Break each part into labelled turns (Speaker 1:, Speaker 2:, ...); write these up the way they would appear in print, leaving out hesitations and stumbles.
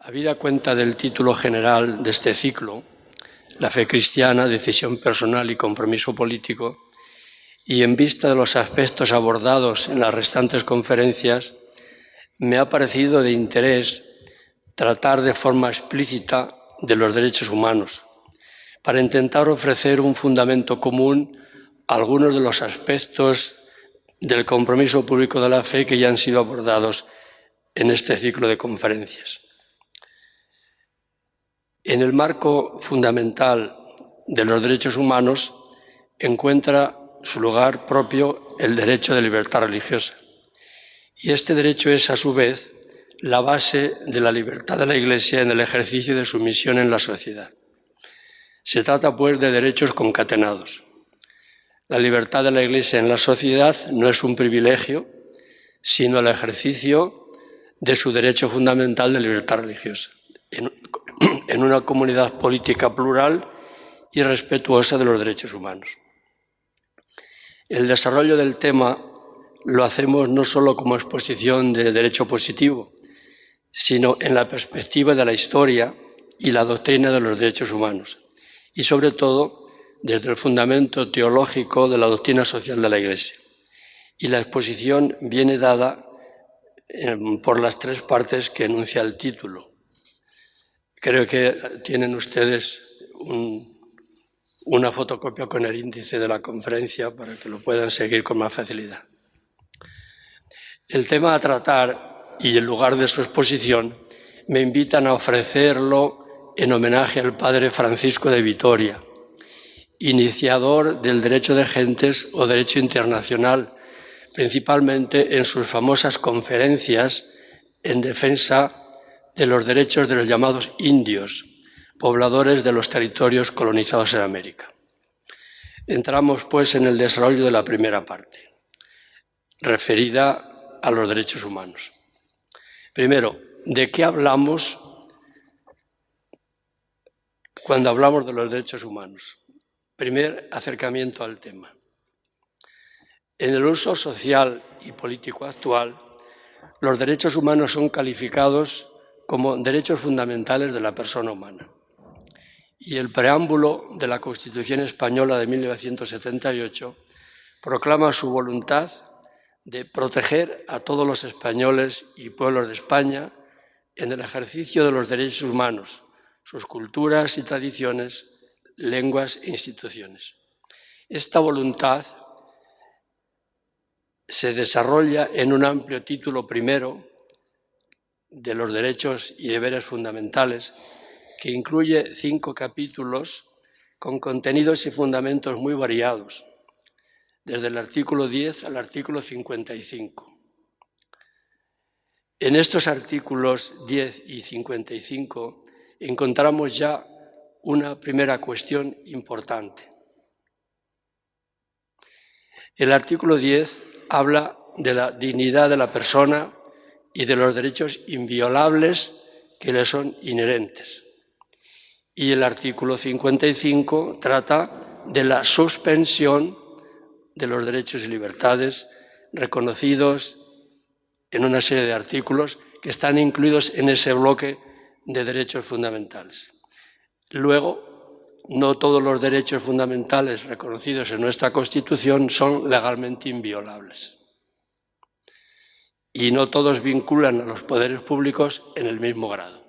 Speaker 1: Habida cuenta del título general de este ciclo, La fe cristiana, decisión personal y compromiso político, y en vista de los aspectos abordados en las restantes conferencias, me ha parecido de interés tratar de forma explícita de los derechos humanos, para intentar ofrecer un fundamento común a algunos de los aspectos del compromiso público de la fe que ya han sido abordados en este ciclo de conferencias. En el marco fundamental de los derechos humanos encuentra su lugar propio el derecho de libertad religiosa. Y este derecho es, a su vez, la base de la libertad de la Iglesia en el ejercicio de su misión en la sociedad. Se trata, pues, de derechos concatenados. La libertad de la Iglesia en la sociedad no es un privilegio, sino el ejercicio de su derecho fundamental de libertad religiosa, en una comunidad política plural y respetuosa de los derechos humanos. El desarrollo del tema lo hacemos no solo como exposición de derecho positivo, sino en la perspectiva de la historia y la doctrina de los derechos humanos, y sobre todo desde el fundamento teológico de la doctrina social de la Iglesia. Y la exposición viene dada por las tres partes que enuncia el título. Creo que tienen ustedes una fotocopia con el índice de la conferencia para que lo puedan seguir con más facilidad. El tema a tratar y el lugar de su exposición me invitan a ofrecerlo en homenaje al padre Francisco de Vitoria, iniciador del derecho de gentes o derecho internacional, principalmente en sus famosas conferencias en defensa de los derechos de los llamados indios, pobladores de los territorios colonizados en América. Entramos, pues, en el desarrollo de la primera parte, referida a los derechos humanos. Primero, ¿de qué hablamos cuando hablamos de los derechos humanos? Primer acercamiento al tema. En el uso social y político actual, los derechos humanos son calificados como derechos fundamentales de la persona humana. Y el preámbulo de la Constitución Española de 1978 proclama su voluntad de proteger a todos los españoles y pueblos de España en el ejercicio de los derechos humanos, sus culturas y tradiciones, lenguas e instituciones. Esta voluntad se desarrolla en un amplio título primero de los derechos y deberes fundamentales, que incluye 5 capítulos con contenidos y fundamentos muy variados, desde el artículo 10 al artículo 55. En estos artículos 10 y 55 encontramos ya una primera cuestión importante. El artículo 10 habla de la dignidad de la persona y de los derechos inviolables que le son inherentes. Y el artículo 55 trata de la suspensión de los derechos y libertades reconocidos en una serie de artículos que están incluidos en ese bloque de derechos fundamentales. Luego, no todos los derechos fundamentales reconocidos en nuestra Constitución son legalmente inviolables. Y no todos vinculan a los poderes públicos en el mismo grado.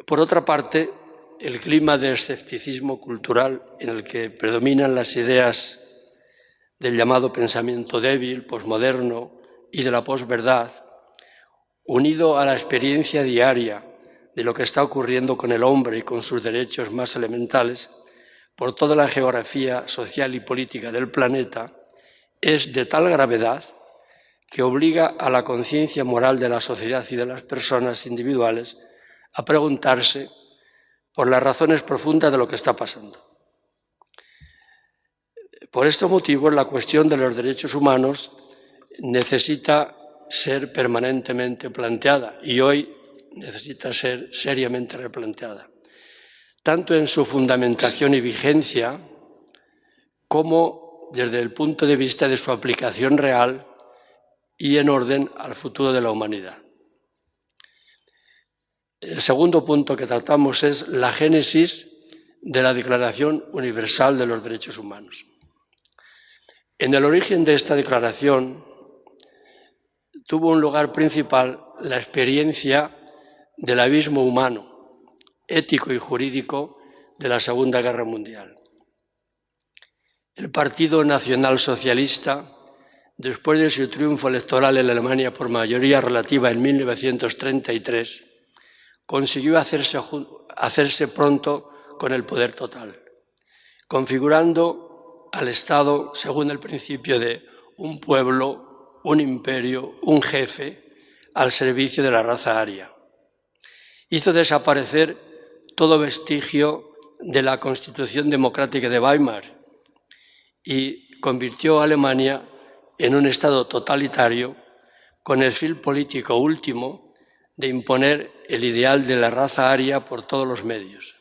Speaker 1: Por otra parte, el clima de escepticismo cultural en el que predominan las ideas del llamado pensamiento débil, posmoderno y de la posverdad, unido a la experiencia diaria de lo que está ocurriendo con el hombre y con sus derechos más elementales por toda la geografía social y política del planeta, es de tal gravedad que obliga a la conciencia moral de la sociedad y de las personas individuales a preguntarse por las razones profundas de lo que está pasando. Por estos motivos, la cuestión de los derechos humanos necesita ser permanentemente planteada y hoy necesita ser seriamente replanteada, tanto en su fundamentación y vigencia como desde el punto de vista de su aplicación real y en orden al futuro de la humanidad. El segundo punto que tratamos es la génesis de la Declaración Universal de los Derechos Humanos. En el origen de esta declaración tuvo un lugar principal la experiencia del abismo humano, ético y jurídico de la Segunda Guerra Mundial. El Partido Nacional Socialista, después de su triunfo electoral en Alemania por mayoría relativa en 1933, consiguió hacerse pronto con el poder total, configurando al Estado según el principio de un pueblo, un imperio, un jefe, al servicio de la raza aria. Hizo desaparecer todo vestigio de la Constitución Democrática de Weimar y convirtió a Alemania en un Estado totalitario con el fin político último de imponer el ideal de la raza aria por todos los medios,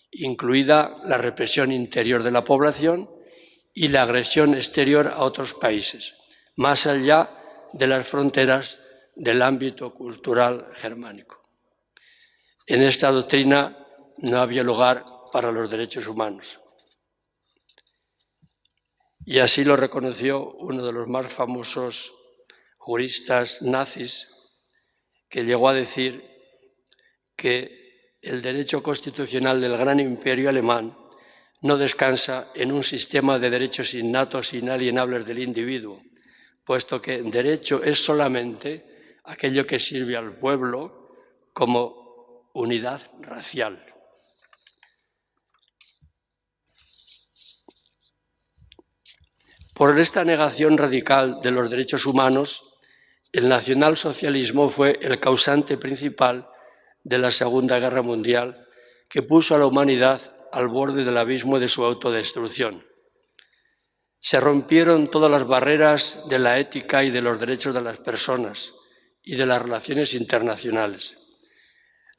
Speaker 1: incluida la represión interior de la población y la agresión exterior a otros países, más allá de las fronteras del ámbito cultural germánico. En esta doctrina no había lugar para los derechos humanos. Y así lo reconoció uno de los más famosos juristas nazis, que llegó a decir que el derecho constitucional del gran imperio alemán no descansa en un sistema de derechos innatos e inalienables del individuo, puesto que derecho es solamente aquello que sirve al pueblo como unidad racial. Por esta negación radical de los derechos humanos, el nacionalsocialismo fue el causante principal de la Segunda Guerra Mundial, que puso a la humanidad al borde del abismo de su autodestrucción. Se rompieron todas las barreras de la ética y de los derechos de las personas y de las relaciones internacionales,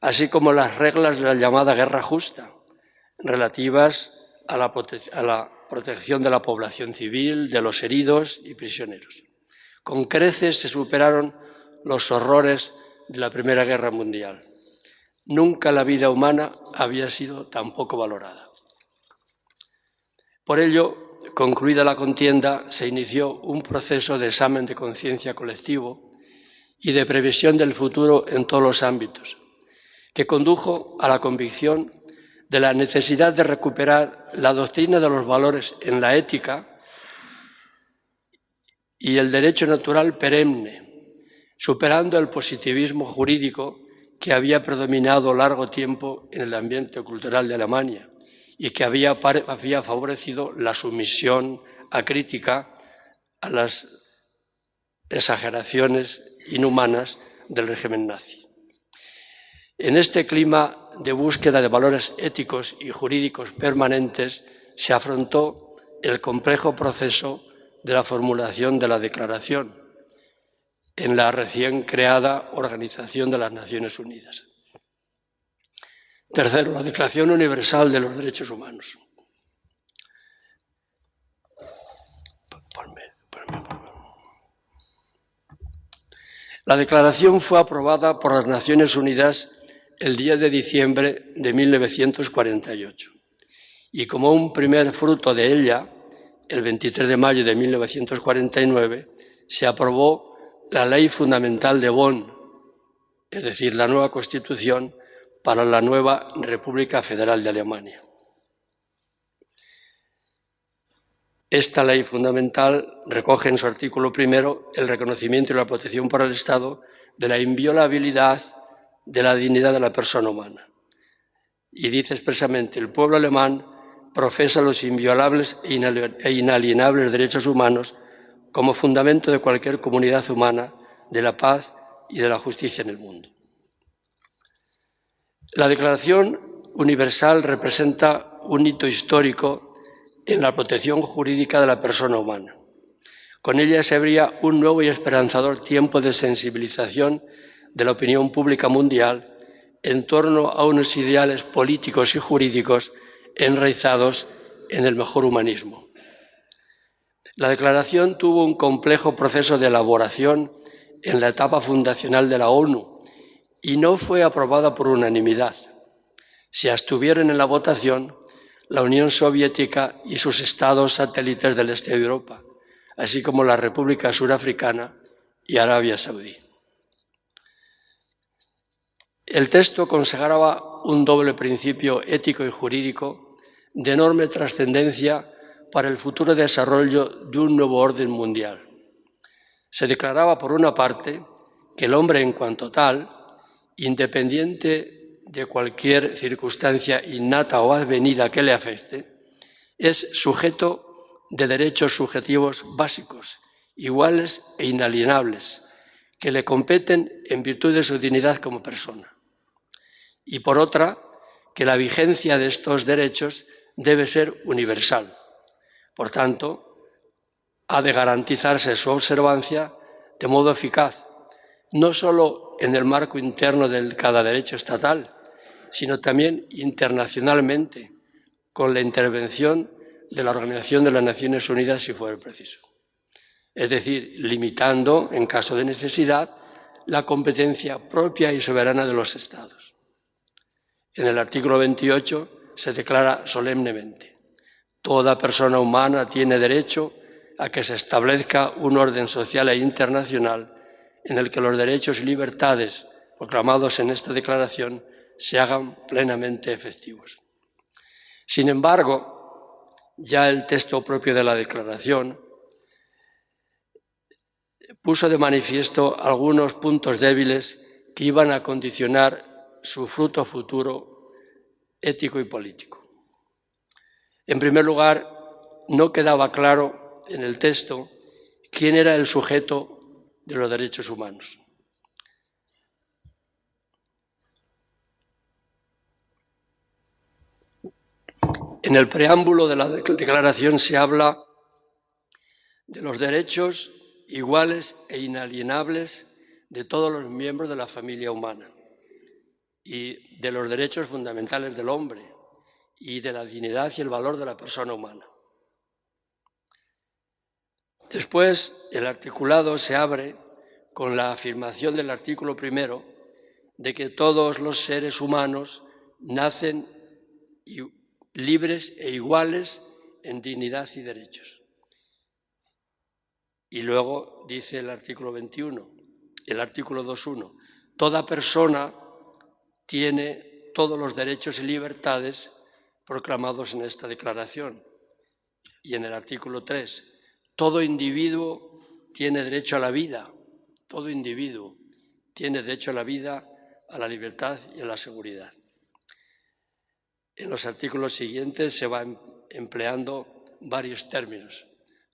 Speaker 1: así como las reglas de la llamada guerra justa, relativas a la protección de la población civil, de los heridos y prisioneros. Con creces se superaron los horrores de la Primera Guerra Mundial. Nunca la vida humana había sido tan poco valorada. Por ello, concluida la contienda, se inició un proceso de examen de conciencia colectivo y de previsión del futuro en todos los ámbitos, que condujo a la convicción de la necesidad de recuperar la doctrina de los valores en la ética y el derecho natural perenne, superando el positivismo jurídico que había predominado largo tiempo en el ambiente cultural de Alemania y que había favorecido la sumisión acrítica a las exageraciones inhumanas del régimen nazi. En este clima de búsqueda de valores éticos y jurídicos permanentes se afrontó el complejo proceso de la formulación de la Declaración en la recién creada Organización de las Naciones Unidas. Tercero, la Declaración Universal de los Derechos Humanos. La Declaración fue aprobada por las Naciones Unidas el 10 de diciembre de 1948 y como un primer fruto de ella, el 23 de mayo de 1949, se aprobó la Ley Fundamental de Bonn, es decir, la nueva Constitución para la nueva República Federal de Alemania. Esta ley fundamental recoge en su artículo primero el reconocimiento y la protección por el Estado de la inviolabilidad de la dignidad de la persona humana. Y dice expresamente, el pueblo alemán profesa los inviolables e inalienables derechos humanos como fundamento de cualquier comunidad humana, de la paz y de la justicia en el mundo. La Declaración Universal representa un hito histórico en la protección jurídica de la persona humana. Con ella se abría un nuevo y esperanzador tiempo de sensibilización de la opinión pública mundial en torno a unos ideales políticos y jurídicos enraizados en el mejor humanismo. La Declaración tuvo un complejo proceso de elaboración en la etapa fundacional de la ONU y no fue aprobada por unanimidad. Se abstuvieron en la votación la Unión Soviética y sus estados satélites del este de Europa, así como la República Surafricana y Arabia Saudí. El texto consagraba un doble principio ético y jurídico de enorme trascendencia para el futuro desarrollo de un nuevo orden mundial. Se declaraba, por una parte, que el hombre en cuanto tal, independiente de cualquier circunstancia innata o advenida que le afecte, es sujeto de derechos subjetivos básicos, iguales e inalienables, que le competen en virtud de su dignidad como persona. Y por otra, que la vigencia de estos derechos debe ser universal. Por tanto, ha de garantizarse su observancia de modo eficaz, no solo en el marco interno de cada derecho estatal, sino también internacionalmente, con la intervención de la Organización de las Naciones Unidas si fuera preciso. Es decir, limitando, en caso de necesidad, la competencia propia y soberana de los Estados. En el artículo 28 se declara solemnemente: toda persona humana tiene derecho a que se establezca un orden social e internacional en el que los derechos y libertades proclamados en esta declaración se hagan plenamente efectivos. Sin embargo, ya el texto propio de la declaración puso de manifiesto algunos puntos débiles que iban a condicionar su fruto futuro ético y político. En primer lugar, no quedaba claro en el texto quién era el sujeto de los derechos humanos. En el preámbulo de la declaración se habla de los derechos iguales e inalienables de todos los miembros de la familia humana y de los derechos fundamentales del hombre y de la dignidad y el valor de la persona humana. Después, el articulado se abre con la afirmación del artículo primero de que todos los seres humanos nacen libres e iguales en dignidad y derechos. Y luego dice el artículo 21, el artículo 2.1, toda persona tiene todos los derechos y libertades proclamados en esta declaración. Y en el artículo 3, todo individuo tiene derecho a la vida, todo individuo tiene derecho a la vida, a la libertad y a la seguridad. En los artículos siguientes se van empleando varios términos.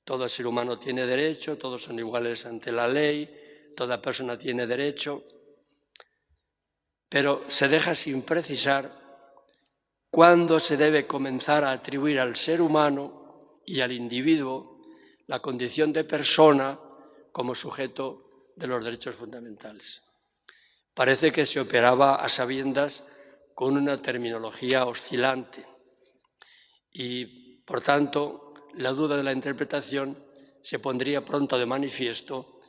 Speaker 1: Todo ser humano tiene derecho, todos son iguales ante la ley, toda persona tiene derecho, pero se deja sin precisar cuándo se debe comenzar a atribuir al ser humano y al individuo la condición de persona como sujeto de los derechos fundamentales. Parece que se operaba a sabiendas con una terminología oscilante y, por tanto, la duda de la interpretación se pondría pronto de manifiesto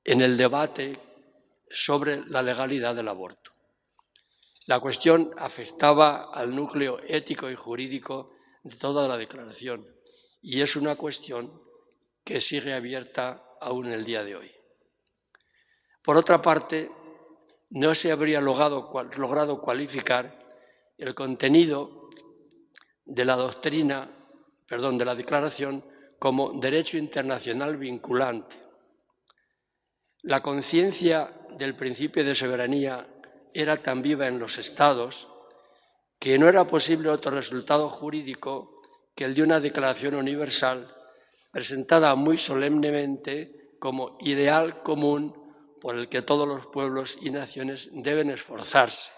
Speaker 1: en el debate sobre la legalidad del aborto. La cuestión afectaba al núcleo ético y jurídico de toda la declaración y es una cuestión que sigue abierta aún el día de hoy. Por otra parte, no se habría logrado cualificar el contenido de la de la declaración como derecho internacional vinculante. La conciencia del principio de soberanía era tan viva en los Estados que no era posible otro resultado jurídico que el de una declaración universal presentada muy solemnemente como ideal común por el que todos los pueblos y naciones deben esforzarse,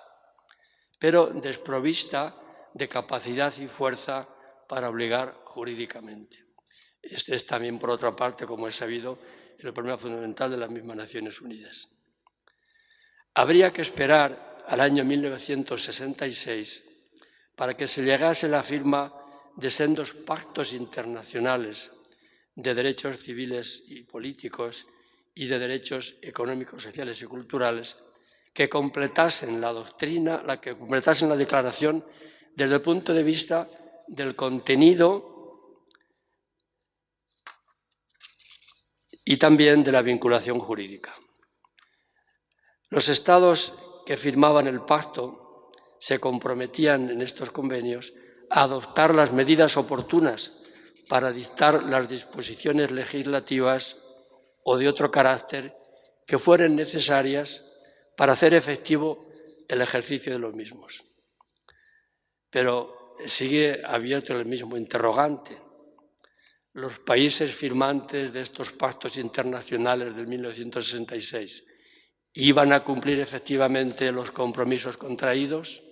Speaker 1: pero desprovista de capacidad y fuerza para obligar jurídicamente. Este es también, por otra parte, como es sabido, el problema fundamental de las mismas Naciones Unidas. Habría que esperar al año 1966 para que se llegase la firma de sendos pactos internacionales de derechos civiles y políticos y de derechos económicos, sociales y culturales que completasen la doctrina, que completasen la declaración desde el punto de vista del contenido y también de la vinculación jurídica. Los estados que firmaban el pacto se comprometían en estos convenios a adoptar las medidas oportunas para dictar las disposiciones legislativas o de otro carácter que fueran necesarias para hacer efectivo el ejercicio de los mismos. Pero sigue abierto el mismo interrogante. Los países firmantes de estos pactos internacionales del 1966 ¿iban a cumplir efectivamente los compromisos contraídos?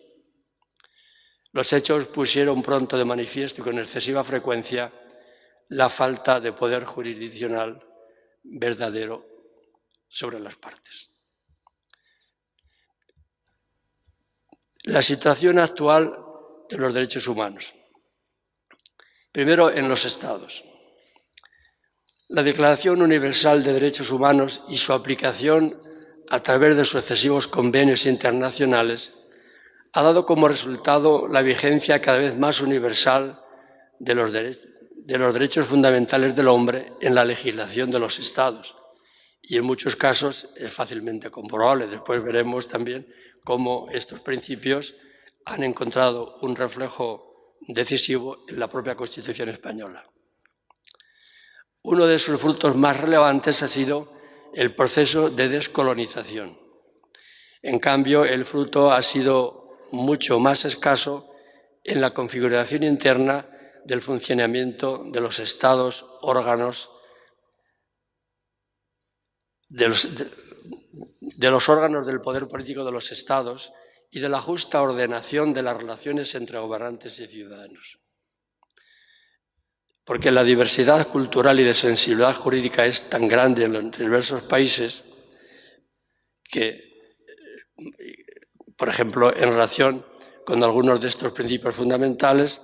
Speaker 1: Los hechos pusieron pronto de manifiesto y con excesiva frecuencia la falta de poder jurisdiccional verdadero sobre las partes. La situación actual de los derechos humanos. Primero, en los Estados. La Declaración Universal de Derechos Humanos y su aplicación a través de sucesivos convenios internacionales ha dado como resultado la vigencia cada vez más universal de los derechos fundamentales del hombre en la legislación de los Estados. Y en muchos casos es fácilmente comprobable. Después veremos también cómo estos principios han encontrado un reflejo decisivo en la propia Constitución española. Uno de sus frutos más relevantes ha sido el proceso de descolonización. En cambio, el fruto ha sido mucho más escaso en la configuración interna del funcionamiento de los estados, órganos, de los órganos del poder político de los estados y de la justa ordenación de las relaciones entre gobernantes y ciudadanos. Porque la diversidad cultural y de sensibilidad jurídica es tan grande en los diversos países que, por ejemplo, en relación con algunos de estos principios fundamentales,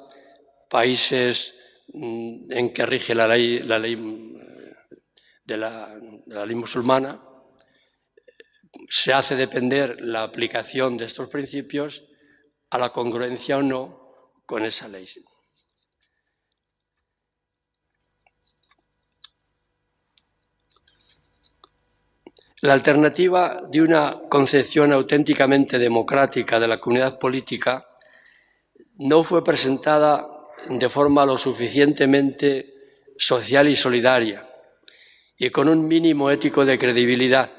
Speaker 1: países en que rige la ley musulmana, se hace depender la aplicación de estos principios a la congruencia o no con esa ley. La alternativa de una concepción auténticamente democrática de la comunidad política no fue presentada de forma lo suficientemente social y solidaria y con un mínimo ético de credibilidad,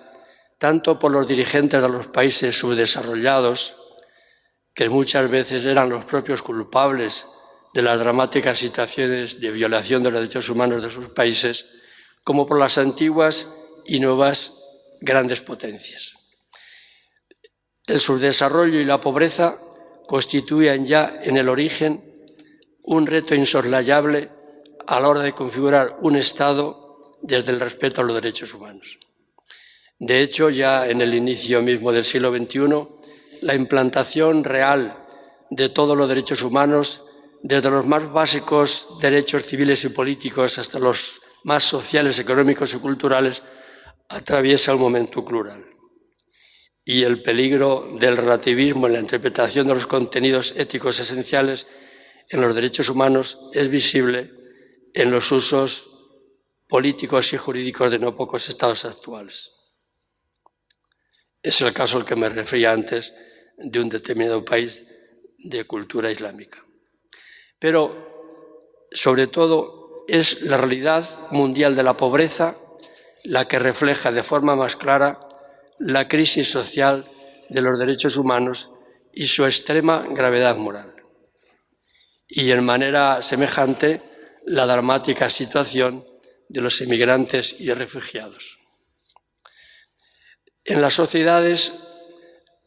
Speaker 1: tanto por los dirigentes de los países subdesarrollados, que muchas veces eran los propios culpables de las dramáticas situaciones de violación de los derechos humanos de sus países, como por las antiguas y nuevas grandes potencias. El subdesarrollo y la pobreza constituían ya en el origen un reto insoslayable a la hora de configurar un Estado desde el respeto a los derechos humanos. De hecho, ya en el inicio mismo del siglo XXI, la implantación real de todos los derechos humanos, desde los más básicos derechos civiles y políticos hasta los más sociales, económicos y culturales, atraviesa un momento crucial. Y el peligro del relativismo en la interpretación de los contenidos éticos esenciales en los derechos humanos es visible en los usos políticos y jurídicos de no pocos estados actuales. Es el caso al que me refería antes de un determinado país de cultura islámica. Pero, sobre todo, es la realidad mundial de la pobreza la que refleja de forma más clara la crisis social de los derechos humanos y su extrema gravedad moral. Y en manera semejante, la dramática situación de los emigrantes y refugiados. En las sociedades,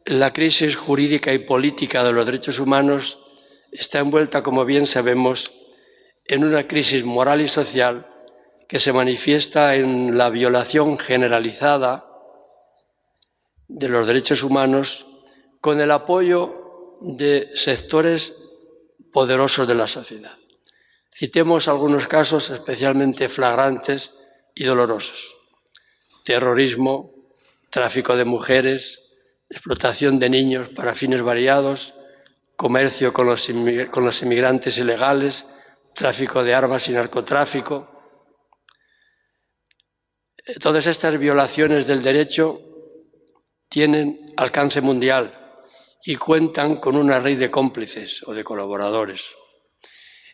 Speaker 1: la crisis jurídica y política de los derechos humanos está envuelta, como bien sabemos, en una crisis moral y social que se manifiesta en la violación generalizada de los derechos humanos con el apoyo de sectores poderosos de la sociedad. Citemos algunos casos especialmente flagrantes y dolorosos: terrorismo, tráfico de mujeres, explotación de niños para fines variados, comercio con los inmigrantes ilegales, tráfico de armas y narcotráfico. Todas estas violaciones del derecho tienen alcance mundial y cuentan con una red de cómplices o de colaboradores.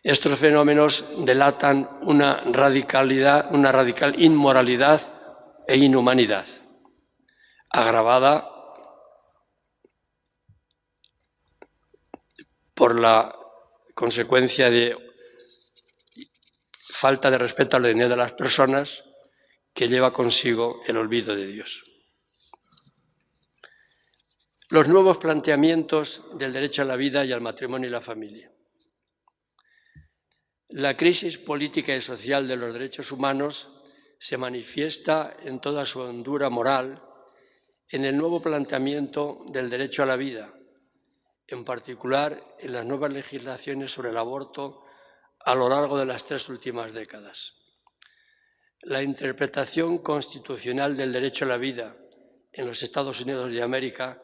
Speaker 1: Estos fenómenos delatan una radical inmoralidad e inhumanidad, agravada por la consecuencia de falta de respeto a la dignidad de las personas que lleva consigo el olvido de Dios. Los nuevos planteamientos del derecho a la vida y al matrimonio y la familia. La crisis política y social de los derechos humanos se manifiesta en toda su hondura moral en el nuevo planteamiento del derecho a la vida, en particular en las nuevas legislaciones sobre el aborto a lo largo de las 3 últimas décadas. La interpretación constitucional del derecho a la vida en los Estados Unidos de América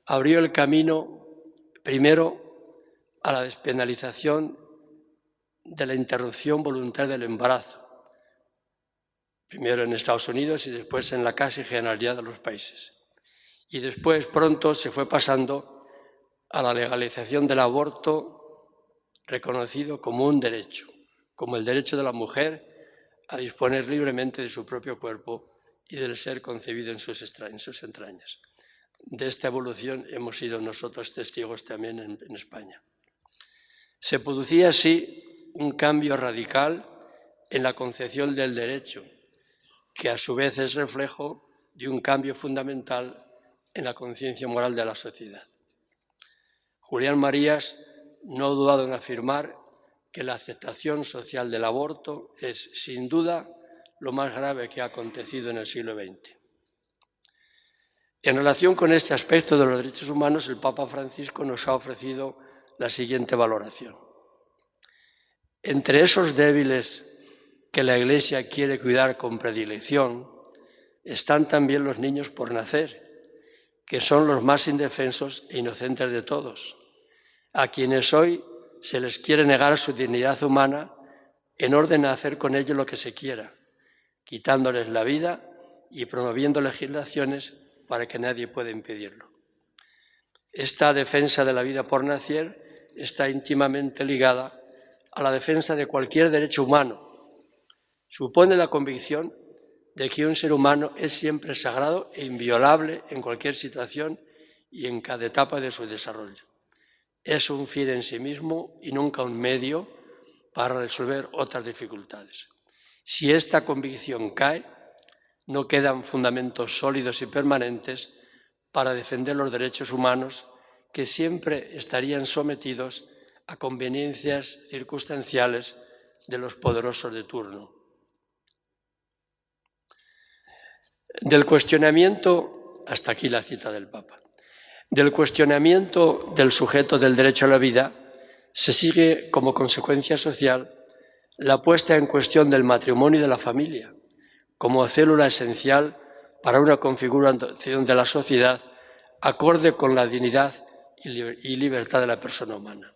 Speaker 1: abrió el camino, primero, a la despenalización de la interrupción voluntaria del embarazo, primero en Estados Unidos y después en la casi generalidad de los países. Y después, pronto, se fue pasando a la legalización del aborto reconocido como un derecho, como el derecho de la mujer a disponer libremente de su propio cuerpo y del ser concebido en sus entrañas. De esta evolución hemos sido nosotros testigos también en España. Se producía así un cambio radical en la concepción del derecho, que a su vez es reflejo de un cambio fundamental en la conciencia moral de la sociedad. Julián Marías no ha dudado en afirmar que la aceptación social del aborto es, sin duda, lo más grave que ha acontecido en el siglo XX. En relación con este aspecto de los derechos humanos, el Papa Francisco nos ha ofrecido la siguiente valoración. Entre esos débiles que la Iglesia quiere cuidar con predilección, están también los niños por nacer, que son los más indefensos e inocentes de todos, a quienes hoy se les quiere negar su dignidad humana en orden a hacer con ellos lo que se quiera, quitándoles la vida y promoviendo legislaciones para que nadie pueda impedirlo. Esta defensa de la vida por nacer está íntimamente ligada a la defensa de cualquier derecho humano. Supone la convicción de que un ser humano es siempre sagrado e inviolable en cualquier situación y en cada etapa de su desarrollo. Es un fin en sí mismo y nunca un medio para resolver otras dificultades. Si esta convicción cae, no quedan fundamentos sólidos y permanentes para defender los derechos humanos, que siempre estarían sometidos a conveniencias circunstanciales de los poderosos de turno. Del cuestionamiento, hasta aquí la cita del Papa, del cuestionamiento del sujeto del derecho a la vida se sigue como consecuencia social la puesta en cuestión del matrimonio y de la familia como célula esencial para una configuración de la sociedad acorde con la dignidad y libertad de la persona humana.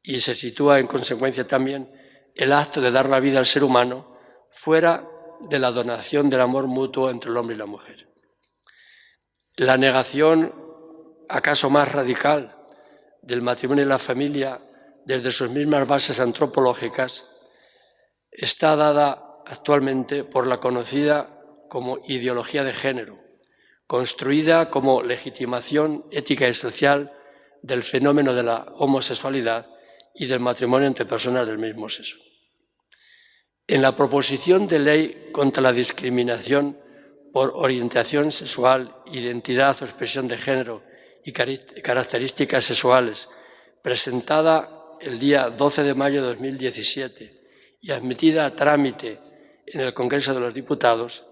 Speaker 1: Y se sitúa en consecuencia también el acto de dar la vida al ser humano fuera de la donación del amor mutuo entre el hombre y la mujer. La negación, acaso más radical, del matrimonio y la familia desde sus mismas bases antropológicas está dada actualmente por la conocida como ideología de género, construida como legitimación ética y social del fenómeno de la homosexualidad y del matrimonio entre personas del mismo sexo. En la proposición de ley contra la discriminación por orientación sexual, identidad o expresión de género y características sexuales, presentada el día 12 de mayo de 2017 y admitida a trámite en el Congreso de los Diputados,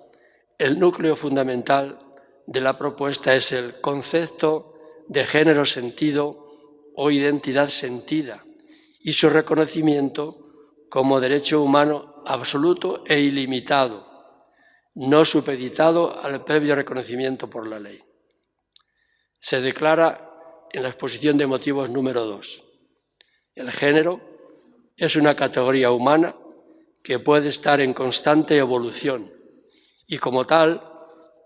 Speaker 1: el núcleo fundamental de la propuesta es el concepto de género sentido o identidad sentida y su reconocimiento como derecho humano absoluto e ilimitado, no supeditado al previo reconocimiento por la ley. Se declara en la exposición de motivos número 2. El género es una categoría humana que puede estar en constante evolución y como tal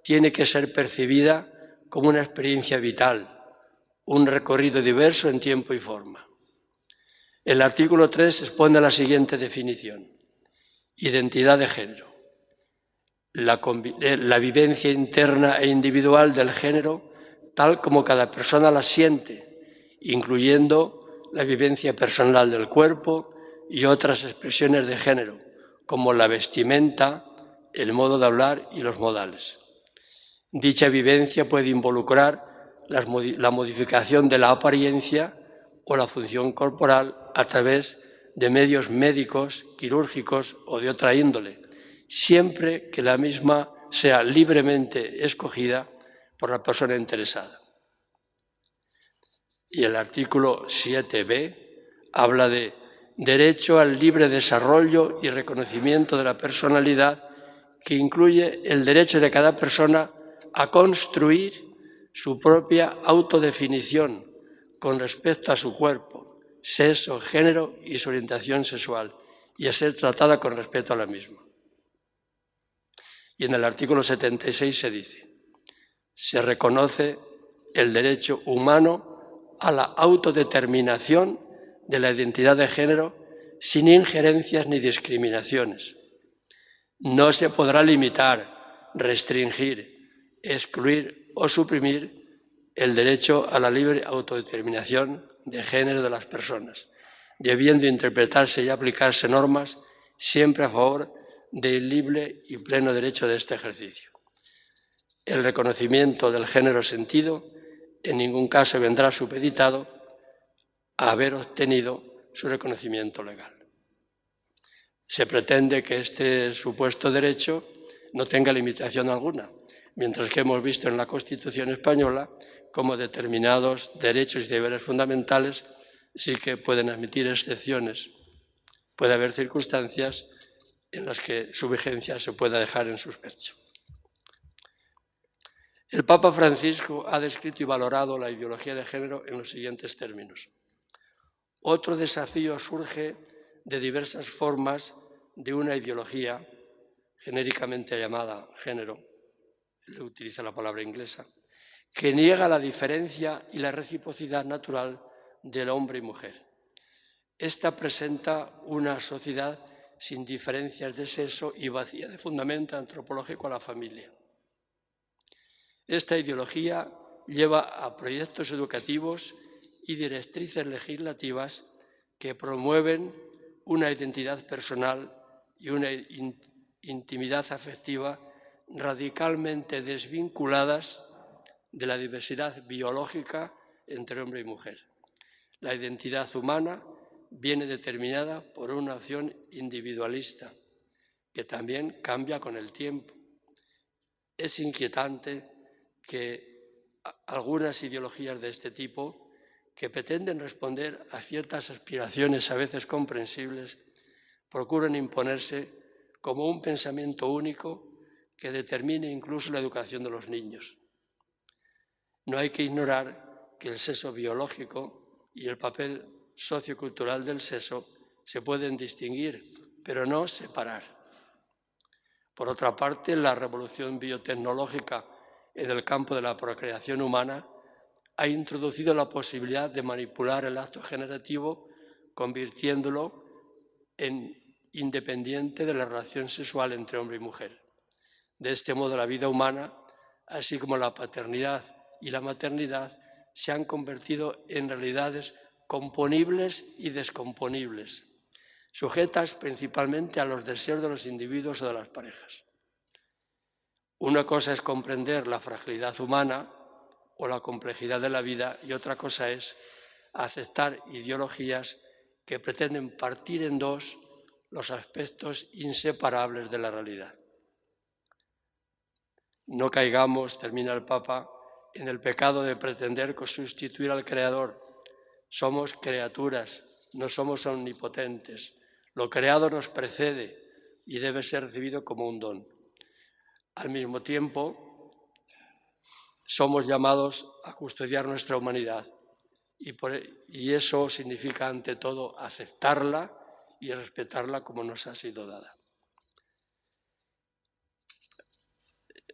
Speaker 1: tiene que ser percibida como una experiencia vital, un recorrido diverso en tiempo y forma. El artículo 3 expone la siguiente definición: identidad de género. La vivencia interna e individual del género tal como cada persona la siente, incluyendo la vivencia personal del cuerpo y otras expresiones de género, como la vestimenta, el modo de hablar y los modales. Dicha vivencia puede involucrar la modificación de la apariencia o la función corporal a través de medios médicos, quirúrgicos o de otra índole, siempre que la misma sea libremente escogida por la persona interesada. Y el artículo 7b habla de derecho al libre desarrollo y reconocimiento de la personalidad, que incluye el derecho de cada persona a construir su propia autodefinición con respecto a su cuerpo, sexo, género y su orientación sexual, y a ser tratada con respeto a la misma. Y en el artículo 76 se dice: se reconoce el derecho humano a la autodeterminación de la identidad de género sin injerencias ni discriminaciones. No se podrá limitar, restringir, excluir o suprimir el derecho a la libre autodeterminación de género de las personas, debiendo interpretarse y aplicarse normas siempre a favor del libre y pleno derecho de este ejercicio. El reconocimiento del género sentido en ningún caso vendrá supeditado a haber obtenido su reconocimiento legal. Se pretende que este supuesto derecho no tenga limitación alguna, mientras que hemos visto en la Constitución española cómo determinados derechos y deberes fundamentales sí que pueden admitir excepciones. Puede haber circunstancias en las que su vigencia se pueda dejar en suspenso. El Papa Francisco ha descrito y valorado la ideología de género en los siguientes términos. Otro desafío surge de diversas formas de una ideología genéricamente llamada género, él utiliza la palabra inglesa, que niega la diferencia y la reciprocidad natural del hombre y mujer. Esta presenta una sociedad sin diferencias de sexo y vacía de fundamento antropológico a la familia. Esta ideología lleva a proyectos educativos y directrices legislativas que promueven una identidad personal y una intimidad afectiva radicalmente desvinculadas de la diversidad biológica entre hombre y mujer. La identidad humana viene determinada por una opción individualista, que también cambia con el tiempo. Es inquietante que algunas ideologías de este tipo, que pretenden responder a ciertas aspiraciones a veces comprensibles, procuren imponerse como un pensamiento único que determine incluso la educación de los niños. No hay que ignorar que el sexo biológico y el papel sociocultural del sexo se pueden distinguir, pero no separar. Por otra parte, la revolución biotecnológica en el campo de la procreación humana ha introducido la posibilidad de manipular el acto generativo, convirtiéndolo en independiente de la relación sexual entre hombre y mujer. De este modo, la vida humana, así como la paternidad y la maternidad, se han convertido en realidades componibles y descomponibles, sujetas principalmente a los deseos de los individuos o de las parejas. Una cosa es comprender la fragilidad humana o la complejidad de la vida y otra cosa es aceptar ideologías que pretenden partir en dos los aspectos inseparables de la realidad. No caigamos, termina el Papa, en el pecado de pretender sustituir al Creador. Somos criaturas, no somos omnipotentes. Lo creado nos precede y debe ser recibido como un don. Al mismo tiempo, somos llamados a custodiar nuestra humanidad y eso significa, ante todo, aceptarla y respetarla como nos ha sido dada.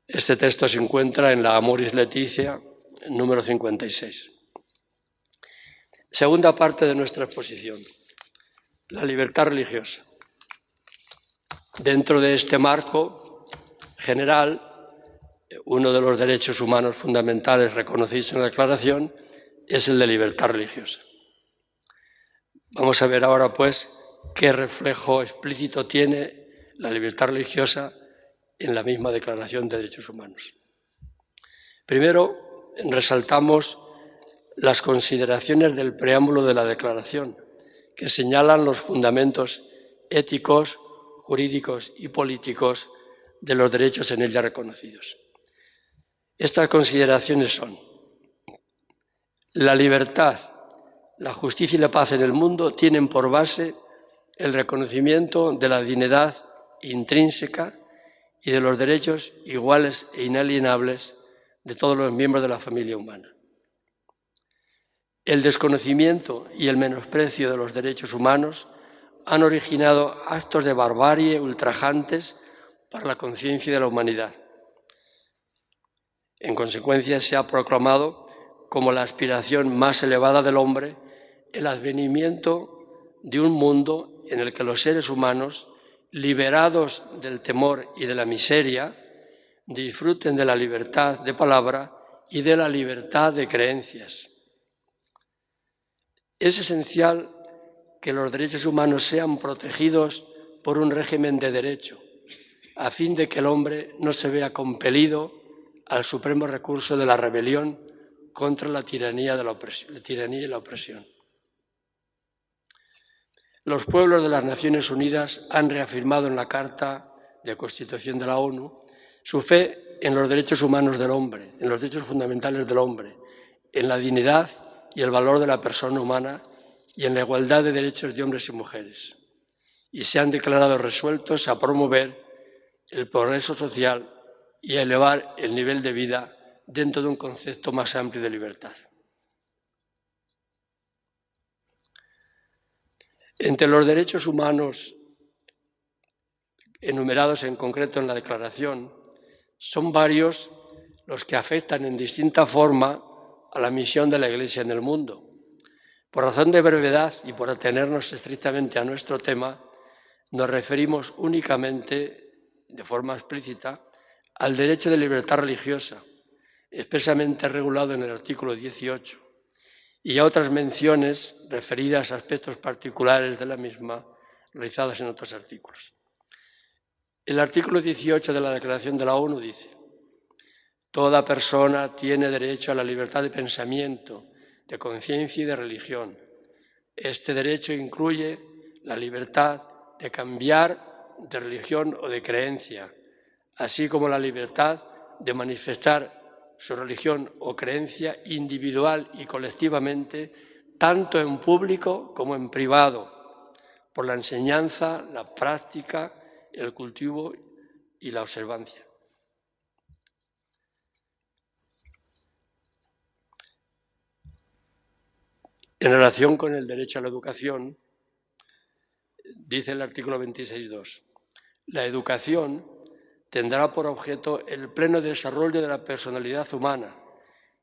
Speaker 1: Este texto se encuentra en la Amoris Laetitia, número 56. Segunda parte de nuestra exposición, la libertad religiosa. Dentro de este marco general, uno de los derechos humanos fundamentales reconocidos en la Declaración es el de libertad religiosa. Vamos a ver ahora, pues, qué reflejo explícito tiene la libertad religiosa en la misma Declaración de Derechos Humanos. Primero, resaltamos las consideraciones del preámbulo de la Declaración, que señalan los fundamentos éticos, jurídicos y políticos de los derechos en ella reconocidos. Estas consideraciones son: la libertad, la justicia y la paz en el mundo tienen por base el reconocimiento de la dignidad intrínseca y de los derechos iguales e inalienables de todos los miembros de la familia humana. El desconocimiento y el menosprecio de los derechos humanos han originado actos de barbarie ultrajantes para la conciencia de la humanidad. En consecuencia, se ha proclamado como la aspiración más elevada del hombre el advenimiento de un mundo en el que los seres humanos, liberados del temor y de la miseria, disfruten de la libertad de palabra y de la libertad de creencias. Es esencial que los derechos humanos sean protegidos por un régimen de derecho, a fin de que el hombre no se vea compelido al supremo recurso de la rebelión contra la tiranía y la opresión. Los pueblos de las Naciones Unidas han reafirmado en la Carta de Constitución de la ONU su fe en los derechos humanos del hombre, en los derechos fundamentales del hombre, en la dignidad y el valor de la persona humana y en la igualdad de derechos de hombres y mujeres. Y se han declarado resueltos a promover el progreso social y a elevar el nivel de vida dentro de un concepto más amplio de libertad. Entre los derechos humanos enumerados en concreto en la Declaración, son varios los que afectan en distinta forma a la misión de la Iglesia en el mundo. Por razón de brevedad y por atenernos estrictamente a nuestro tema, nos referimos únicamente, de forma explícita, al derecho de libertad religiosa, expresamente regulado en el artículo 18, y a otras menciones referidas a aspectos particulares de la misma, realizadas en otros artículos. El artículo 18 de la Declaración de la ONU dice: toda persona tiene derecho a la libertad de pensamiento, de conciencia y de religión. Este derecho incluye la libertad de cambiar de religión o de creencia, así como la libertad de manifestar su religión o creencia individual y colectivamente, tanto en público como en privado, por la enseñanza, la práctica, el cultivo y la observancia. En relación con el derecho a la educación, dice el artículo 26.2, la educación tendrá por objeto el pleno desarrollo de la personalidad humana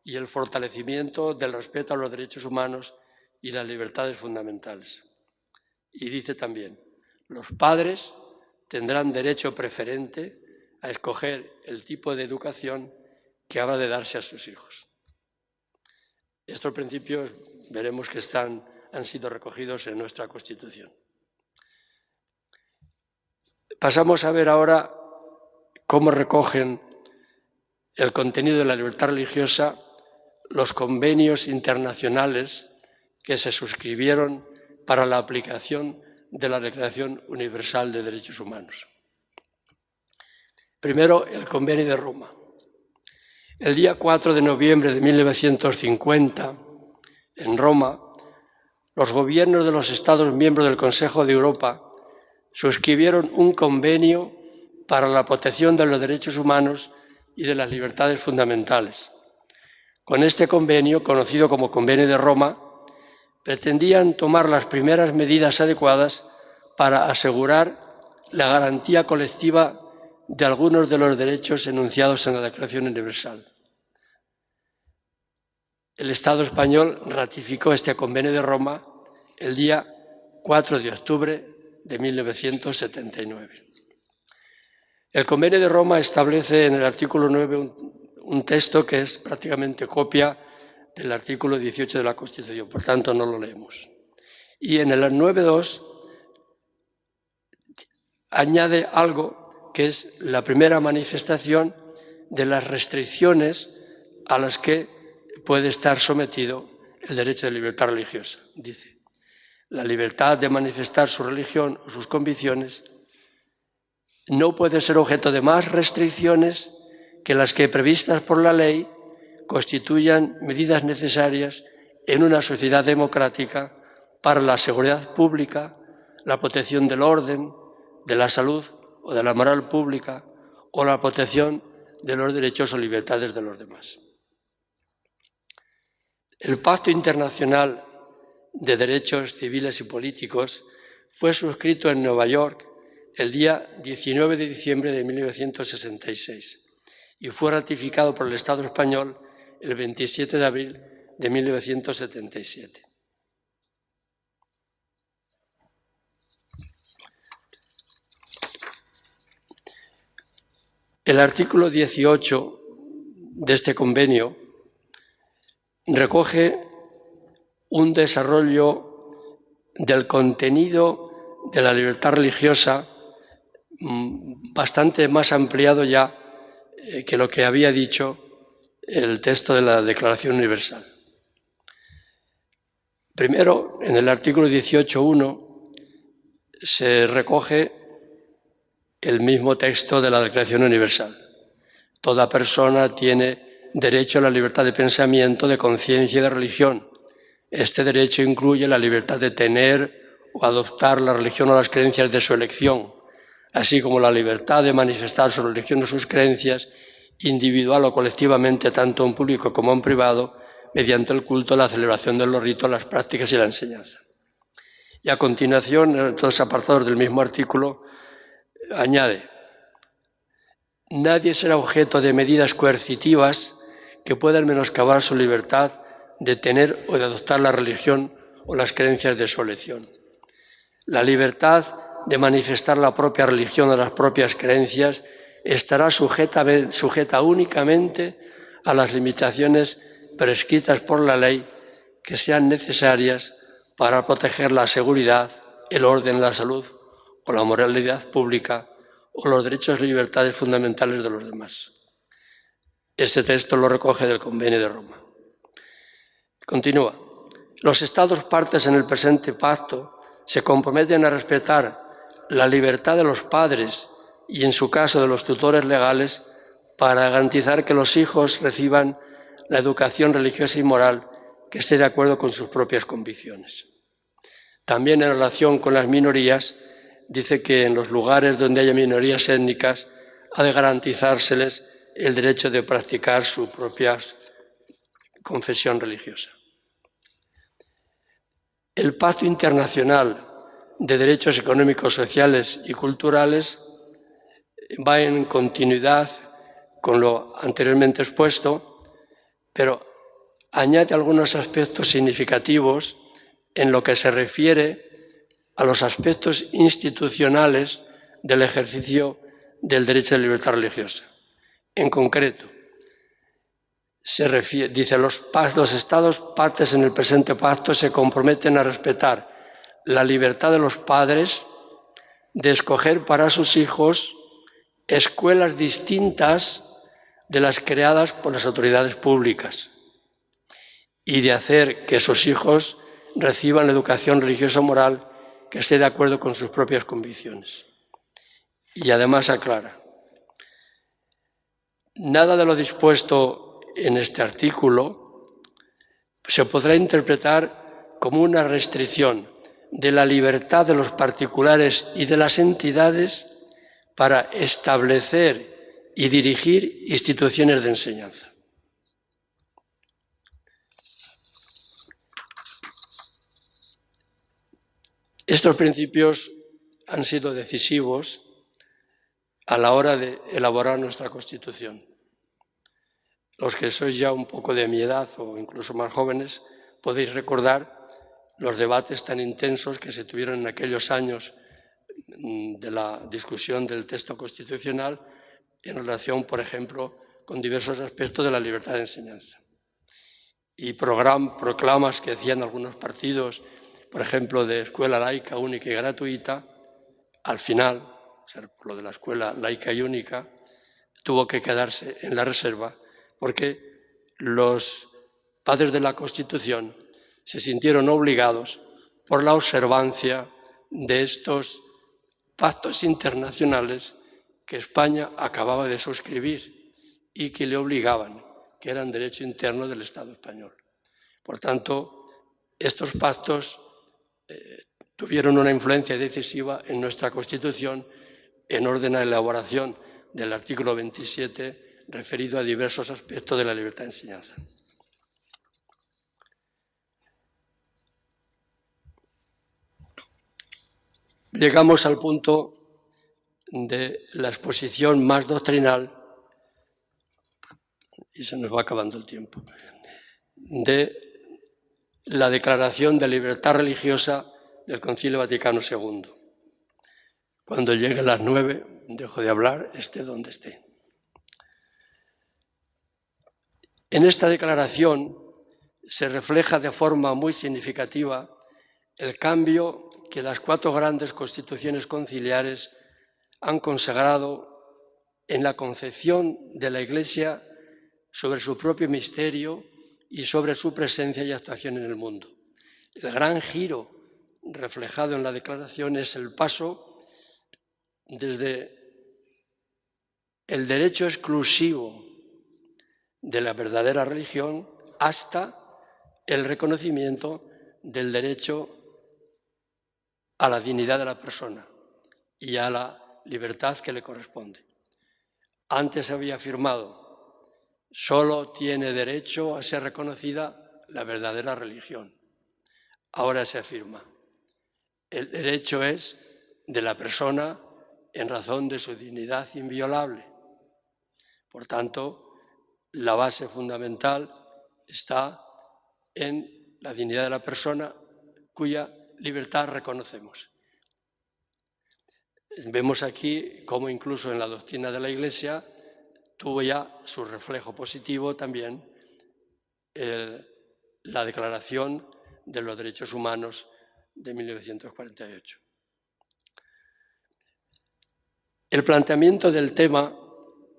Speaker 1: y el fortalecimiento del respeto a los derechos humanos y las libertades fundamentales. Y dice también, los padres tendrán derecho preferente a escoger el tipo de educación que habrá de darse a sus hijos. Estos principios veremos que han sido recogidos en nuestra Constitución. Pasamos a ver ahora cómo recogen el contenido de la libertad religiosa los convenios internacionales que se suscribieron para la aplicación de la Declaración Universal de Derechos Humanos. Primero, el Convenio de Roma. El día 4 de noviembre de 1950, en Roma, los gobiernos de los Estados miembros del Consejo de Europa suscribieron un convenio para la protección de los derechos humanos y de las libertades fundamentales, Con este convenio, conocido como Convenio de Roma, pretendían tomar las primeras medidas adecuadas para asegurar la garantía colectiva de algunos de los derechos enunciados en la Declaración Universal. El Estado español ratificó este Convenio de Roma el día 4 de octubre de 1979. El Convenio de Roma establece en el artículo 9 un texto que es prácticamente copia del artículo 18 de la Constitución, por tanto no lo leemos. Y en el 9.2 añade algo que es la primera manifestación de las restricciones a las que puede estar sometido el derecho de libertad religiosa. Dice, la libertad de manifestar su religión o sus convicciones no puede ser objeto de más restricciones que las que, previstas por la ley, constituyan medidas necesarias en una sociedad democrática para la seguridad pública, la protección del orden, de la salud o de la moral pública o la protección de los derechos o libertades de los demás. El Pacto Internacional de Derechos Civiles y Políticos fue suscrito en Nueva York el día 19 de diciembre de 1966 y fue ratificado por el Estado español el 27 de abril de 1977. El artículo 18 de este convenio recoge un desarrollo del contenido de la libertad religiosa bastante más ampliado ya que lo que había dicho el texto de la Declaración Universal. Primero, en el artículo 18.1 se recoge el mismo texto de la Declaración Universal. Toda persona tiene derecho a la libertad de pensamiento, de conciencia y de religión. Este derecho incluye la libertad de tener o adoptar la religión o las creencias de su elección, así como la libertad de manifestar su religión o sus creencias, individual o colectivamente, tanto en público como en privado, mediante el culto, la celebración de los ritos, las prácticas y la enseñanza. Y a continuación, en los apartados del mismo artículo, añade: nadie será objeto de medidas coercitivas que puedan menoscabar su libertad de tener o de adoptar la religión o las creencias de su elección. La libertad de manifestar la propia religión o las propias creencias estará sujeta únicamente a las limitaciones prescritas por la ley que sean necesarias para proteger la seguridad, el orden, la salud o la moralidad pública o los derechos y libertades fundamentales de los demás. Ese texto lo recoge del Convenio de Roma. Continúa. Los Estados partes en el presente pacto se comprometen a respetar la libertad de los padres y, en su caso, de los tutores legales, para garantizar que los hijos reciban la educación religiosa y moral que esté de acuerdo con sus propias convicciones. También en relación con las minorías, dice que en los lugares donde haya minorías étnicas ha de garantizárseles el derecho de practicar su propia confesión religiosa. El Pacto Internacional de Derechos Económicos, Sociales y Culturales va en continuidad con lo anteriormente expuesto, pero añade algunos aspectos significativos en lo que se refiere a los aspectos institucionales del ejercicio del derecho de libertad religiosa. En concreto, dice, los Estados partes en el presente pacto se comprometen a respetar la libertad de los padres de escoger para sus hijos escuelas distintas de las creadas por las autoridades públicas y de hacer que sus hijos reciban la educación religiosa o moral que esté de acuerdo con sus propias convicciones. Y además aclara: nada de lo dispuesto en este artículo se podrá interpretar como una restricción de la libertad de los particulares y de las entidades para establecer y dirigir instituciones de enseñanza. Estos principios han sido decisivos a la hora de elaborar nuestra Constitución. Los que sois ya un poco de mi edad o incluso más jóvenes podéis recordar los debates tan intensos que se tuvieron en aquellos años de la discusión del texto constitucional en relación, por ejemplo, con diversos aspectos de la libertad de enseñanza. Y proclamas que hacían algunos partidos, por ejemplo, de escuela laica, única y gratuita, al final, o sea, por lo de la escuela laica y única, tuvo que quedarse en la reserva porque los padres de la Constitución se sintieron obligados por la observancia de estos pactos internacionales que España acababa de suscribir y que le obligaban, que eran derecho interno del Estado español. Por tanto, estos pactos tuvieron una influencia decisiva en nuestra Constitución en orden a la elaboración del artículo 27 referido a diversos aspectos de la libertad de enseñanza. Llegamos al punto de la exposición más doctrinal, y se nos va acabando el tiempo, de la Declaración de Libertad Religiosa del Concilio Vaticano II. Cuando lleguen las 9, dejo de hablar, esté donde esté. En esta declaración se refleja de forma muy significativa el cambio que las 4 grandes constituciones conciliares han consagrado en la concepción de la Iglesia sobre su propio misterio y sobre su presencia y actuación en el mundo. El gran giro reflejado en la declaración es el paso desde el derecho exclusivo de la verdadera religión hasta el reconocimiento del derecho a la dignidad de la persona y a la libertad que le corresponde. Antes se había afirmado, solo tiene derecho a ser reconocida la verdadera religión. Ahora se afirma, el derecho es de la persona en razón de su dignidad inviolable. Por tanto, la base fundamental está en la dignidad de la persona cuya libertad reconocemos. Vemos aquí cómo incluso en la doctrina de la Iglesia tuvo ya su reflejo positivo también la Declaración de los Derechos Humanos de 1948. El planteamiento del tema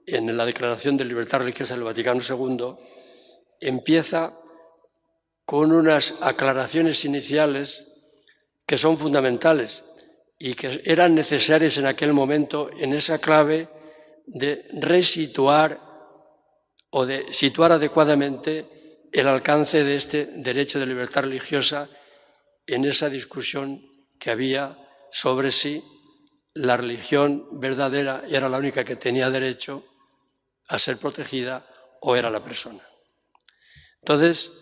Speaker 1: en la Declaración de Libertad Religiosa del Vaticano II empieza con unas aclaraciones iniciales que son fundamentales y que eran necesarias en aquel momento en esa clave de resituar o de situar adecuadamente el alcance de este derecho de libertad religiosa en esa discusión que había sobre si la religión verdadera era la única que tenía derecho a ser protegida o era la persona. Entonces,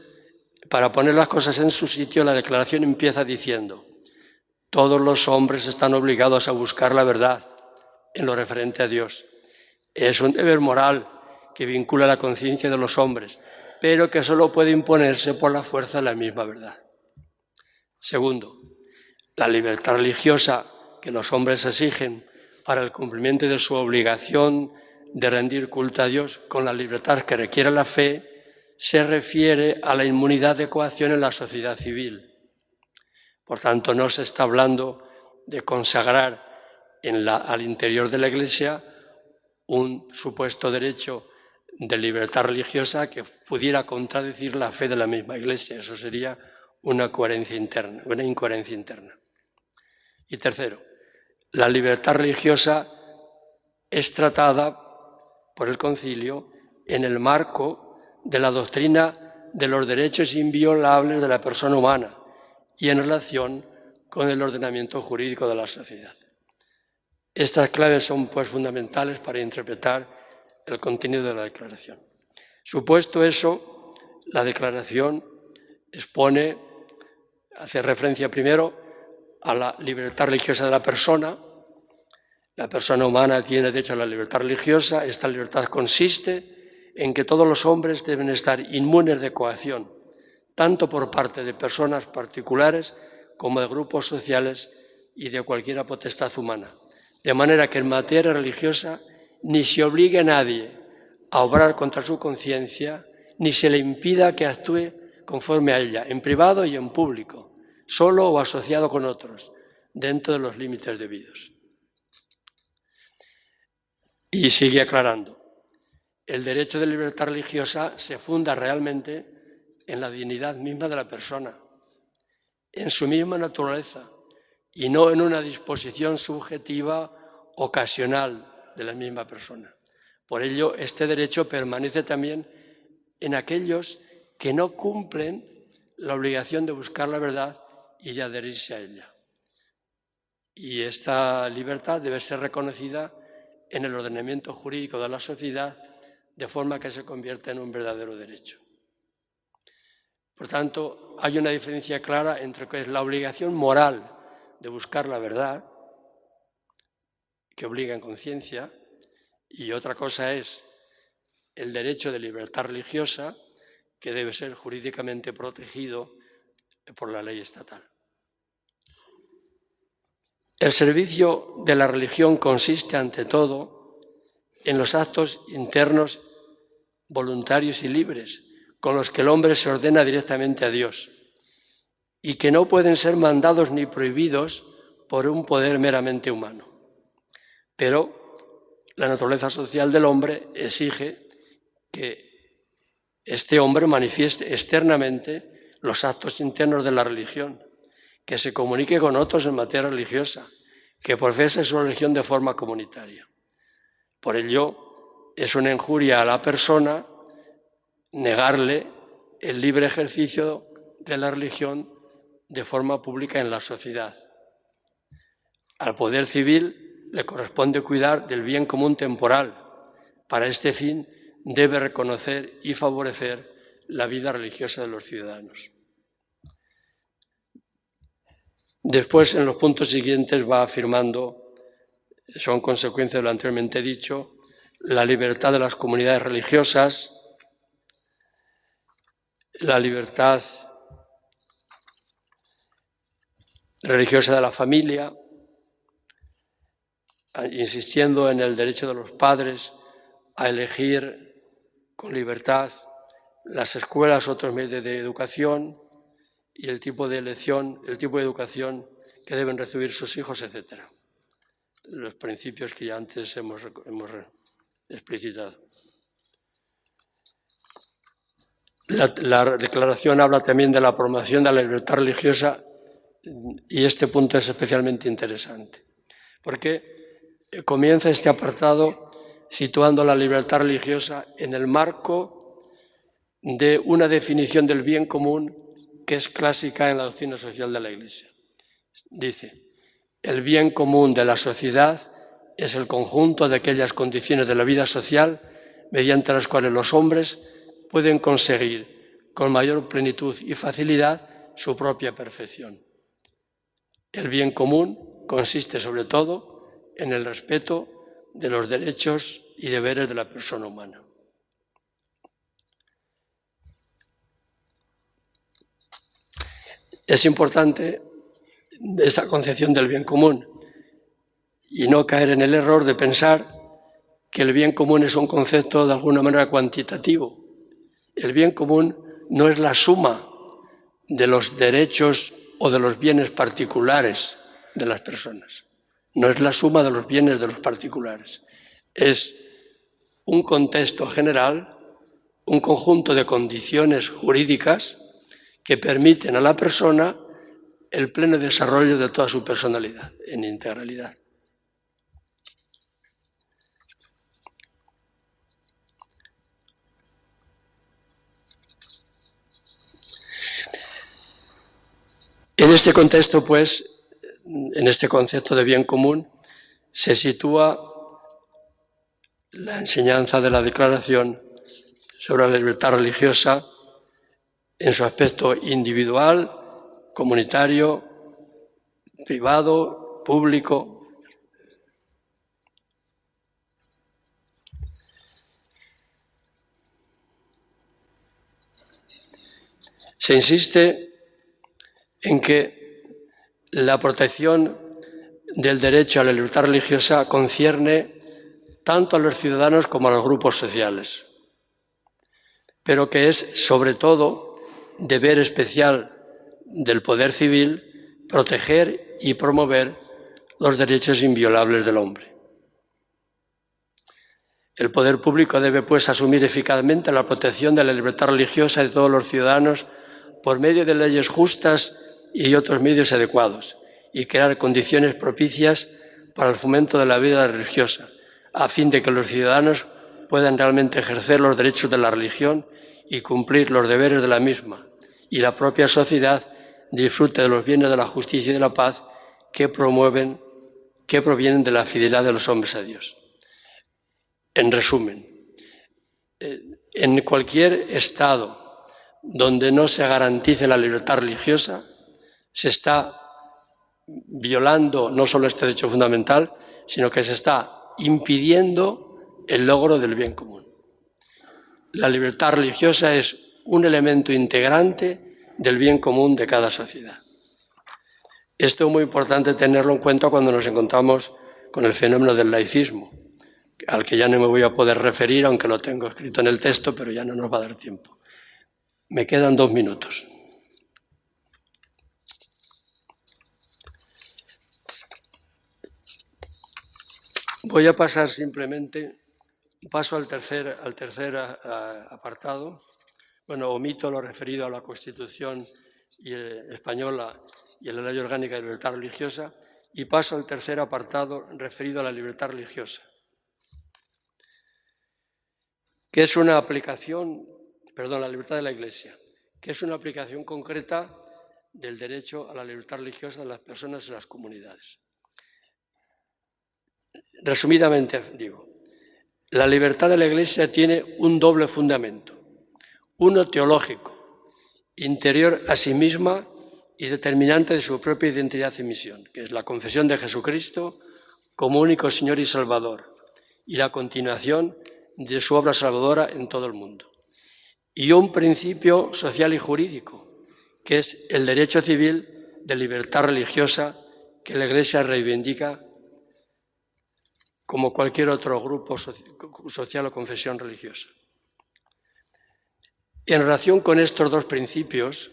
Speaker 1: para poner las cosas en su sitio, la declaración empieza diciendo: todos los hombres están obligados a buscar la verdad en lo referente a Dios. Es un deber moral que vincula la conciencia de los hombres, pero que solo puede imponerse por la fuerza de la misma verdad. Segundo, la libertad religiosa que los hombres exigen para el cumplimiento de su obligación de rendir culto a Dios con la libertad que requiere la fe se refiere a la inmunidad de coacción en la sociedad civil. Por tanto, no se está hablando de consagrar al interior de la Iglesia un supuesto derecho de libertad religiosa que pudiera contradecir la fe de la misma Iglesia. Eso sería una incoherencia interna. Y tercero, la libertad religiosa es tratada por el Concilio en el marco de la doctrina de los derechos inviolables de la persona humana y en relación con el ordenamiento jurídico de la sociedad. Estas claves son pues fundamentales para interpretar el contenido de la declaración. Supuesto eso, la declaración hace referencia primero a la libertad religiosa de la persona. La persona humana tiene derecho a la libertad religiosa. Esta libertad consiste en que todos los hombres deben estar inmunes de coacción, tanto por parte de personas particulares como de grupos sociales y de cualquier potestad humana. De manera que en materia religiosa ni se obligue a nadie a obrar contra su conciencia, ni se le impida que actúe conforme a ella, en privado y en público, solo o asociado con otros, dentro de los límites debidos. Y sigue aclarando, el derecho de libertad religiosa se funda realmente en la dignidad misma de la persona, en su misma naturaleza, y no en una disposición subjetiva ocasional de la misma persona. Por ello, este derecho permanece también en aquellos que no cumplen la obligación de buscar la verdad y de adherirse a ella. Y esta libertad debe ser reconocida en el ordenamiento jurídico de la sociedad de forma que se convierta en un verdadero derecho. Por tanto, hay una diferencia clara entre lo que es la obligación moral de buscar la verdad, que obliga en conciencia, y otra cosa es el derecho de libertad religiosa, que debe ser jurídicamente protegido por la ley estatal. El servicio de la religión consiste, ante todo, en los actos internos voluntarios y libres, con los que el hombre se ordena directamente a Dios, y que no pueden ser mandados ni prohibidos por un poder meramente humano. Pero la naturaleza social del hombre exige que este hombre manifieste externamente los actos internos de la religión, que se comunique con otros en materia religiosa, que profese su religión de forma comunitaria. Por ello, es una injuria a la persona negarle el libre ejercicio de la religión de forma pública en la sociedad. Al poder civil le corresponde cuidar del bien común temporal. Para este fin debe reconocer y favorecer la vida religiosa de los ciudadanos. Después, en los puntos siguientes, va afirmando, son consecuencia de lo anteriormente dicho, la libertad de las comunidades religiosas, la libertad religiosa de la familia, insistiendo en el derecho de los padres a elegir con libertad las escuelas, otros medios de educación y el tipo de elección, el tipo de educación que deben recibir sus hijos, etc. Los principios que ya antes hemos explicitado. La declaración habla también de la promoción de la libertad religiosa y este punto es especialmente interesante, porque comienza este apartado situando la libertad religiosa en el marco de una definición del bien común que es clásica en la doctrina social de la Iglesia. Dice, el bien común de la sociedad es el conjunto de aquellas condiciones de la vida social mediante las cuales los hombres pueden conseguir con mayor plenitud y facilidad su propia perfección. El bien común consiste sobre todo en el respeto de los derechos y deberes de la persona humana. Es importante esta concepción del bien común y no caer en el error de pensar que el bien común es un concepto de alguna manera cuantitativo. El bien común no es la suma de los derechos o de los bienes particulares de las personas. No es la suma de los bienes de los particulares. Es un contexto general, un conjunto de condiciones jurídicas que permiten a la persona el pleno desarrollo de toda su personalidad en integralidad. En este contexto, pues, en este concepto de bien común, se sitúa la enseñanza de la Declaración sobre la libertad religiosa en su aspecto individual, comunitario, privado, público. Se insiste en que la protección del derecho a la libertad religiosa concierne tanto a los ciudadanos como a los grupos sociales, pero que es, sobre todo, deber especial del poder civil proteger y promover los derechos inviolables del hombre. El poder público debe, pues, asumir eficazmente la protección de la libertad religiosa de todos los ciudadanos por medio de leyes justas y otros medios adecuados, y crear condiciones propicias para el fomento de la vida religiosa, a fin de que los ciudadanos puedan realmente ejercer los derechos de la religión y cumplir los deberes de la misma, y la propia sociedad disfrute de los bienes de la justicia y de la paz que provienen de la fidelidad de los hombres a Dios. En resumen, en cualquier Estado donde no se garantice la libertad religiosa, se está violando no solo este derecho fundamental, sino que se está impidiendo el logro del bien común. La libertad religiosa es un elemento integrante del bien común de cada sociedad. Esto es muy importante tenerlo en cuenta cuando nos encontramos con el fenómeno del laicismo, al que ya no me voy a poder referir, aunque lo tengo escrito en el texto, pero ya no nos va a dar tiempo. Me quedan 2 minutos. Voy a pasar simplemente, paso al tercer apartado. Bueno, omito lo referido a la Constitución española y a la Ley Orgánica de Libertad Religiosa y paso al tercer apartado referido a la libertad religiosa, que es una aplicación, la libertad de la Iglesia, que es una aplicación concreta del derecho a la libertad religiosa de las personas y las comunidades. Resumidamente digo, la libertad de la Iglesia tiene un doble fundamento, uno teológico, interior a sí misma y determinante de su propia identidad y misión, que es la confesión de Jesucristo como único Señor y Salvador y la continuación de su obra salvadora en todo el mundo. Y un principio social y jurídico, que es el derecho civil de libertad religiosa que la Iglesia reivindica como cualquier otro grupo social o confesión religiosa. En relación con estos dos principios,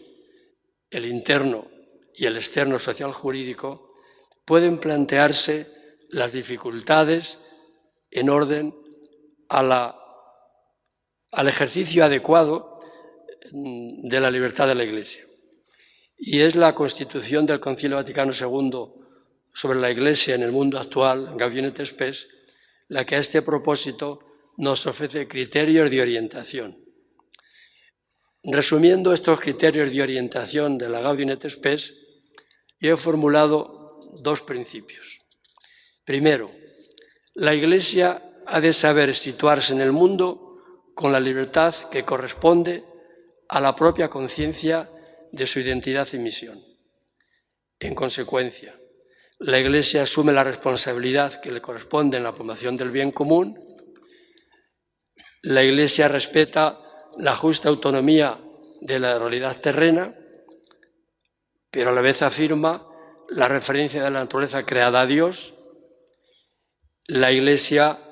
Speaker 1: el interno y el externo social jurídico, pueden plantearse las dificultades en orden al ejercicio adecuado de la libertad de la Iglesia. Y es la Constitución del Concilio Vaticano II sobre la Iglesia en el mundo actual, Gaudium et Spes, la que a este propósito nos ofrece criterios de orientación. Resumiendo estos criterios de orientación de la Gaudium et Spes, yo he formulado 2 principios. Primero, la Iglesia ha de saber situarse en el mundo con la libertad que corresponde a la propia conciencia de su identidad y misión. En consecuencia, la Iglesia asume la responsabilidad que le corresponde en la promoción del bien común. La Iglesia respeta la justa autonomía de la realidad terrena, pero a la vez afirma la referencia de la naturaleza creada a Dios. La Iglesia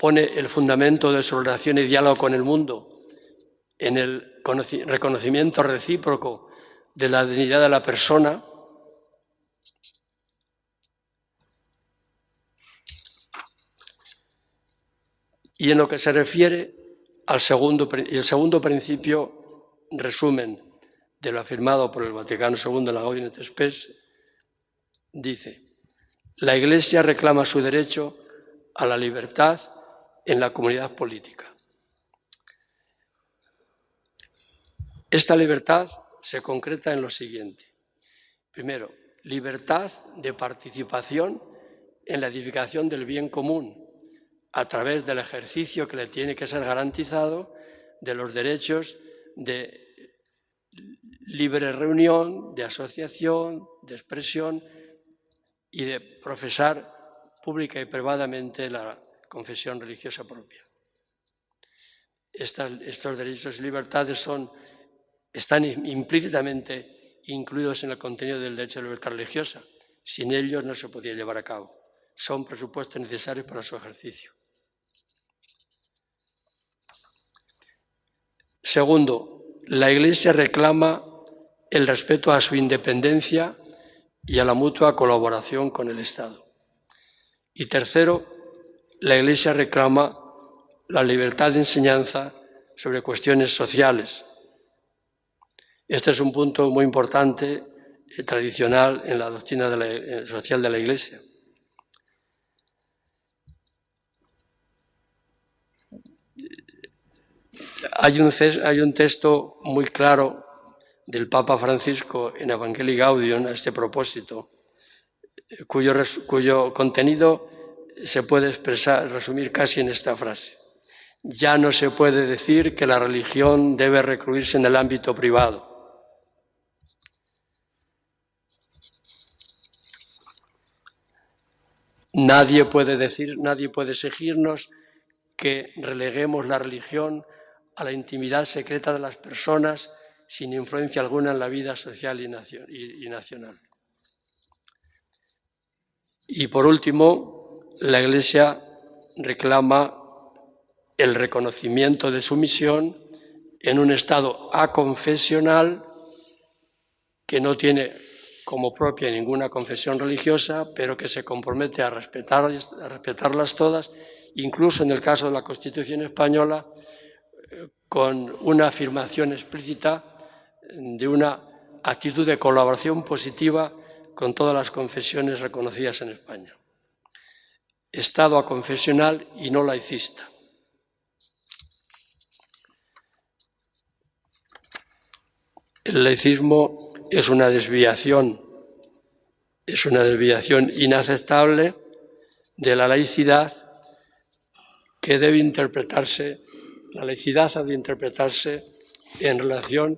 Speaker 1: pone el fundamento de su relación y diálogo con el mundo en el reconocimiento recíproco de la dignidad de la persona. Y en lo que se refiere al segundo principio, resumen de lo afirmado por el Vaticano II en la Gaudium et Spes, dice: la Iglesia reclama su derecho a la libertad en la comunidad política. Esta libertad se concreta en lo siguiente. Primero, libertad de participación en la edificación del bien común, a través del ejercicio que le tiene que ser garantizado de los derechos de libre reunión, de asociación, de expresión, y de profesar pública y privadamente la confesión religiosa propia. Estos derechos y libertades están implícitamente incluidos en el contenido del derecho de libertad religiosa. Sin ellos no se podía llevar a cabo. Son presupuestos necesarios para su ejercicio. Segundo, la Iglesia reclama el respeto a su independencia y a la mutua colaboración con el Estado. Y tercero, la Iglesia reclama la libertad de enseñanza sobre cuestiones sociales. Este es un punto muy importante, tradicional en la doctrina social de la Iglesia. Hay un texto muy claro del Papa Francisco en Evangelii Gaudium a este propósito, cuyo contenido se puede resumir casi en esta frase. Ya no se puede decir que la religión debe recluirse en el ámbito privado. Nadie puede exigirnos que releguemos la religión a la intimidad secreta de las personas sin influencia alguna en la vida social y nacional. Y por último, la Iglesia reclama el reconocimiento de su misión en un Estado aconfesional que no tiene como propia ninguna confesión religiosa, pero que se compromete a respetarlas todas, incluso en el caso de la Constitución española, con una afirmación explícita de una actitud de colaboración positiva con todas las confesiones reconocidas en España. Estado aconfesional y no laicista. El laicismo es una desviación inaceptable de la laicidad que debe interpretarse. La laicidad ha de interpretarse en relación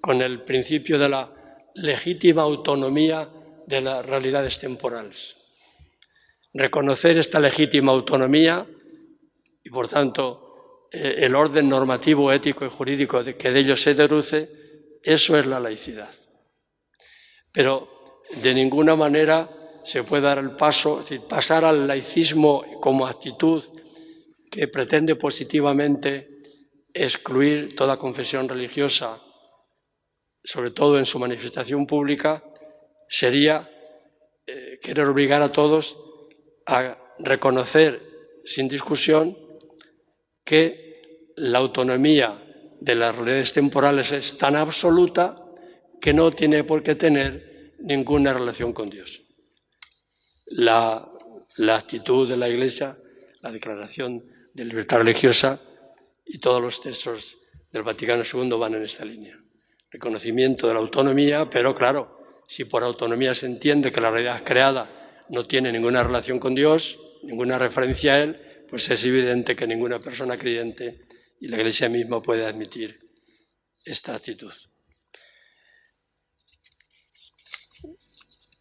Speaker 1: con el principio de la legítima autonomía de las realidades temporales. Reconocer esta legítima autonomía y, por tanto, el orden normativo, ético y jurídico que de ello se deduce, eso es la laicidad. Pero de ninguna manera se puede dar el paso, es decir, pasar al laicismo como actitud que pretende positivamente excluir toda confesión religiosa, sobre todo en su manifestación pública, sería querer obligar a todos a reconocer sin discusión que la autonomía de las realidades temporales es tan absoluta que no tiene por qué tener ninguna relación con Dios. La actitud de la Iglesia, la Declaración de Libertad Religiosa y todos los textos del Vaticano II van en esta línea. Reconocimiento de la autonomía, pero claro, si por autonomía se entiende que la realidad creada no tiene ninguna relación con Dios, ninguna referencia a Él, pues es evidente que ninguna persona creyente y la Iglesia misma puede admitir esta actitud.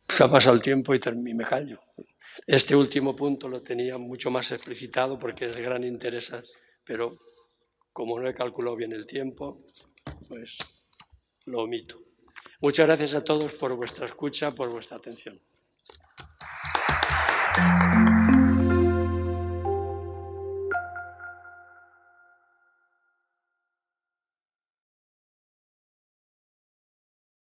Speaker 1: Se ha pasado el tiempo y me callo. Este último punto lo tenía mucho más explicitado porque es de gran interés, pero como no he calculado bien el tiempo, pues lo omito. Muchas gracias a todos por vuestra escucha, por vuestra atención.